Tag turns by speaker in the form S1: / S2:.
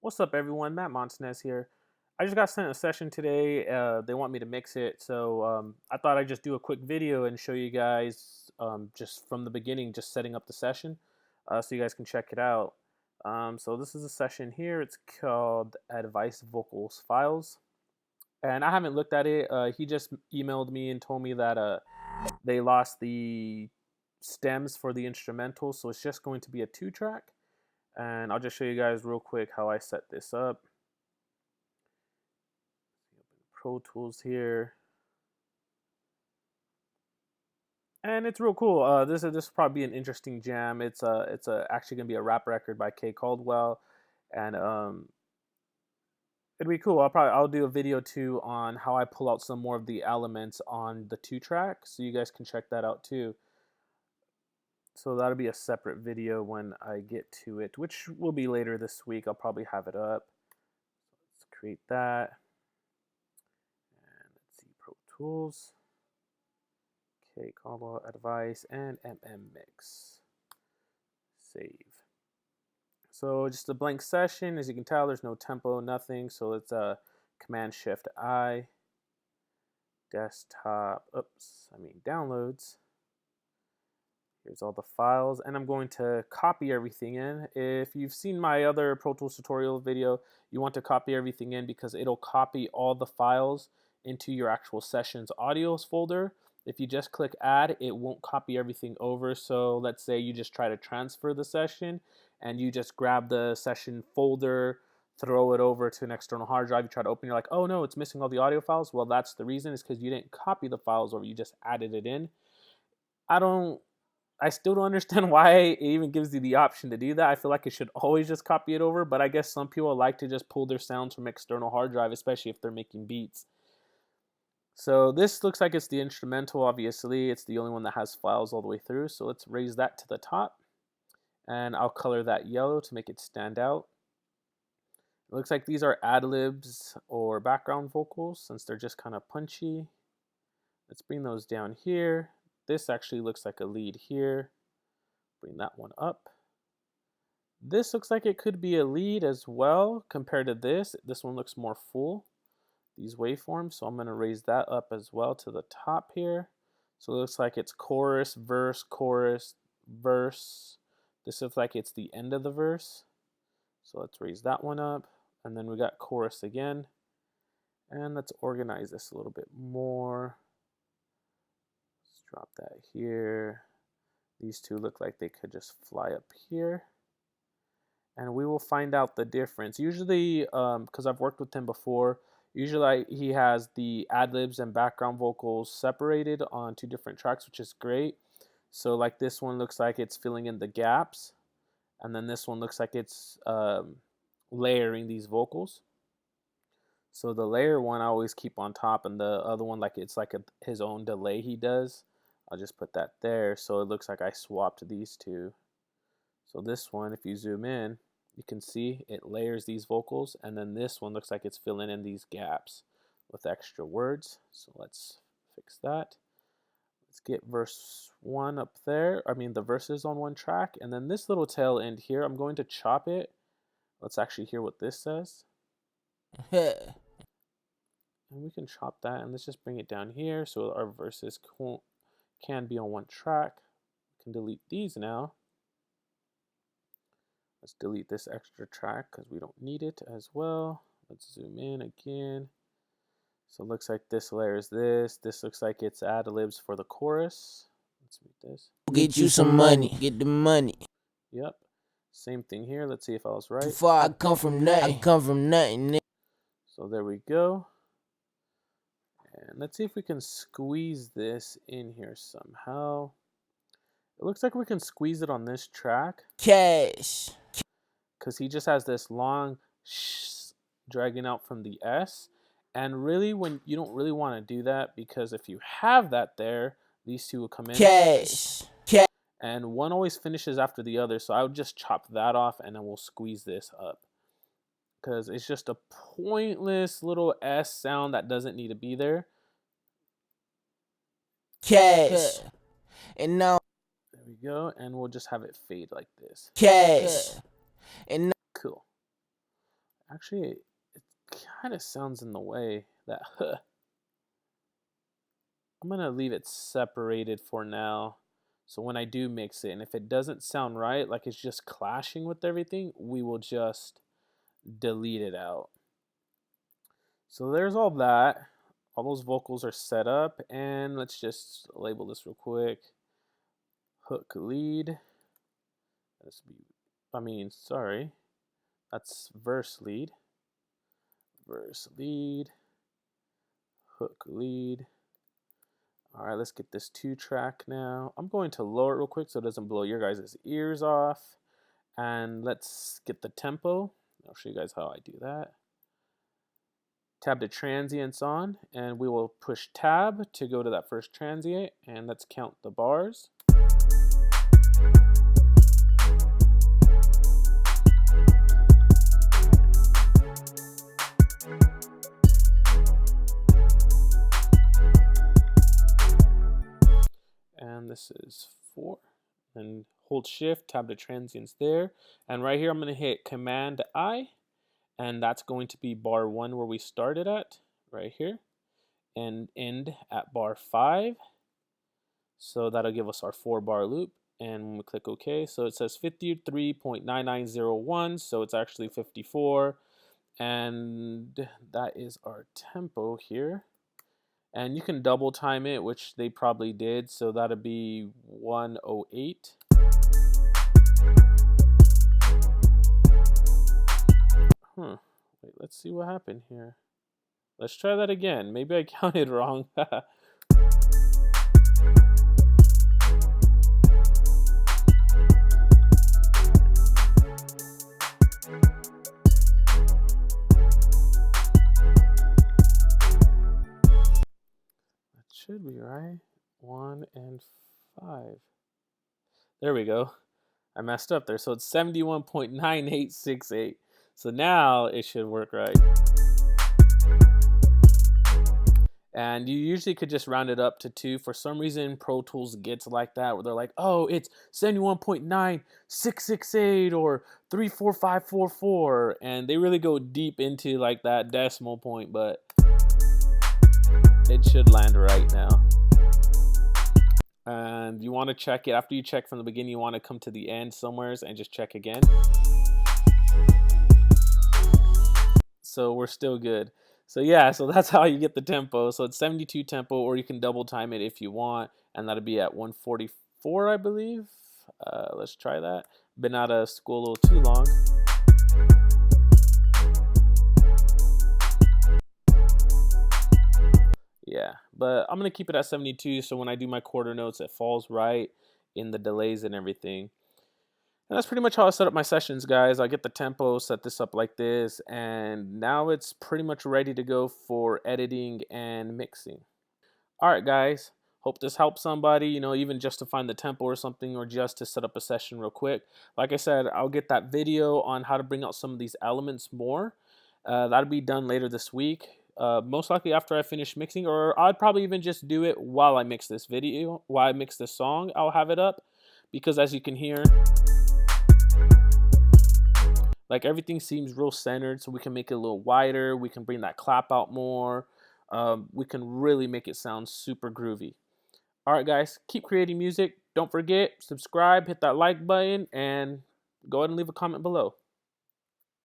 S1: What's up, everyone? Matt Montanez here. I just got sent a session today. They want me to mix it, so I thought I'd just do a quick video and show you guys just from the beginning, just setting up the session, so you guys can check it out. So this is a session here. It's called Advice Vocals Files, and I haven't looked at it. He just emailed me and told me that they lost the stems for the instrumental, so it's just going to be a 2-track. And I'll just show you guys real quick how I set this up. Pro Tools here, and it's real cool. This will probably be an interesting jam. It's actually gonna be a rap record by K Caldwell, and it'd be cool. I'll do a video too on how I pull out some more of the elements on the 2-track, so you guys can check that out too. So that'll be a separate video when I get to it, which will be later this week. I'll probably have it up. Let's create that. And let's see, Pro Tools. Okay, Caldwell Advice and Mix. Save. So just a blank session. As you can tell, there's no tempo, nothing. So it's Command Shift I. Desktop. Downloads. Here's all the files, and I'm going to copy everything in. If you've seen my other Pro Tools tutorial video, you want to copy everything in because it'll copy all the files into your actual sessions audios folder. If you just click add, it won't copy everything over. So let's say you just try to transfer the session and you just grab the session folder, throw it over to an external hard drive, you try to open, you're like, oh no, it's missing all the audio files. Well, that's the reason, is because you didn't copy the files over, you just added it in. I still don't understand why it even gives you the option to do that. I feel like it should always just copy it over, but I guess some people like to just pull their sounds from external hard drive, especially if they're making beats. So this looks like it's the instrumental, obviously. It's the only one that has files all the way through. So let's raise that to the top. And I'll color that yellow to make it stand out. It looks like these are ad-libs or background vocals, since they're just kind of punchy. Let's bring those down here. This actually looks like a lead here. Bring that one up. This looks like it could be a lead as well compared to this. This one looks more full, these waveforms. So I'm going to raise that up as well to the top here. So it looks like it's chorus, verse, verse. This looks like it's the end of the verse. So let's raise that one up. And then we got chorus again. And let's organize this a little bit more. Drop that here. These two look like they could just fly up here. And we will find out the difference. Usually, because I've worked with him before, usually he has the ad-libs and background vocals separated on 2 different tracks, which is great. So like this one looks like it's filling in the gaps. And then this one looks like it's layering these vocals. So the layer one I always keep on top, and the other one, like it's like his own delay he does. I'll just put that there, so it looks like I swapped these two. So this one, if you zoom in, you can see it layers these vocals, and then this one looks like it's filling in these gaps with extra words. So let's fix that. Let's get verse 1 up there. The verses on 1 track, and then this little tail end here, I'm going to chop it. Let's actually hear what this says. And we can chop that, and let's just bring it down here so our verses can be on 1 track. We can delete these now. Let's delete this extra track because we don't need it as well. Let's zoom in again. So it looks like this layers this. This looks like it's ad-libs for the chorus. Let's read this.
S2: Get you some money. Get the money.
S1: Yep. Same thing here. Let's see if I was right.
S2: Too far. I come from nothing. I come from nothing.
S1: So there we go. And let's see if we can squeeze this in here somehow. It looks like we can squeeze it on this track.
S2: Cash.
S1: Because he just has this long dragging out from the S. And really, when you don't really want to do that, because if you have that there, these two will come in.
S2: Cash.
S1: And one always finishes after the other. So I would just chop that off, and then we'll squeeze this up. Because it's just a pointless little S sound that doesn't need to be there.
S2: Cash. And now.
S1: There we go. And we'll just have it fade like this.
S2: Cash. And now.
S1: Cool. Actually, it kind of sounds in the way that huh. I'm gonna leave it separated for now. So when I do mix it, and if it doesn't sound right, like it's just clashing with everything, we will just delete it out. So there's all that. All those vocals are set up, and let's just label this real quick. Hook lead. This be, sorry, that's verse lead. Verse lead. Hook lead. All right, let's get this 2-track now. I'm going to lower it real quick so it doesn't blow your guys' ears off. And let's get the tempo. I'll show you guys how I do that. Tab the transients on, and we will push tab to go to that first transient, and let's count the bars. And this is 4. And hold shift, tab the transients there. And right here, I'm going to hit Command I, and that's going to be bar 1 where we started at, right here, and end at bar 5. So that'll give us our 4-bar loop. And when we click OK, so it says 53.9901, so it's actually 54. And that is our tempo here. And you can double time it, which they probably did, so that'll be 108. Wait, let's see what happened here. Let's try that again. Maybe I counted wrong. That should be right. 1 and 5. There we go. I messed up there. So it's 71.9868. So now it should work right. And you usually could just round it up to 2. For some reason, Pro Tools gets like that, where they're like, oh, it's 71.9668 or 34544. And they really go deep into like that decimal point, but it should land right now. And you want to check it. After you check from the beginning, you want to come to the end somewhere and just check again. So we're still good. So yeah, so that's how you get the tempo. So it's 72 tempo, or you can double time it if you want, and that'll be at 144, I believe. Let's try that. Been out of school a little too long. Yeah, but I'm gonna keep it at 72, so when I do my quarter notes, it falls right in the delays and everything. And that's pretty much how I set up my sessions, guys. I get the tempo, set this up like this, and now it's pretty much ready to go for editing and mixing. All right, guys. Hope this helps somebody, even just to find the tempo or something, or just to set up a session real quick. Like I said, I'll get that video on how to bring out some of these elements more. That'll be done later this week. Most likely after I finish mixing, or I'd probably even just do it while I mix this video, while I mix this song. I'll have it up, because as you can hear, like everything seems real centered, so we can make it a little wider. We can bring that clap out more. We can really make it sound super groovy. All right, guys, keep creating music. Don't forget, subscribe, hit that like button, and go ahead and leave a comment below.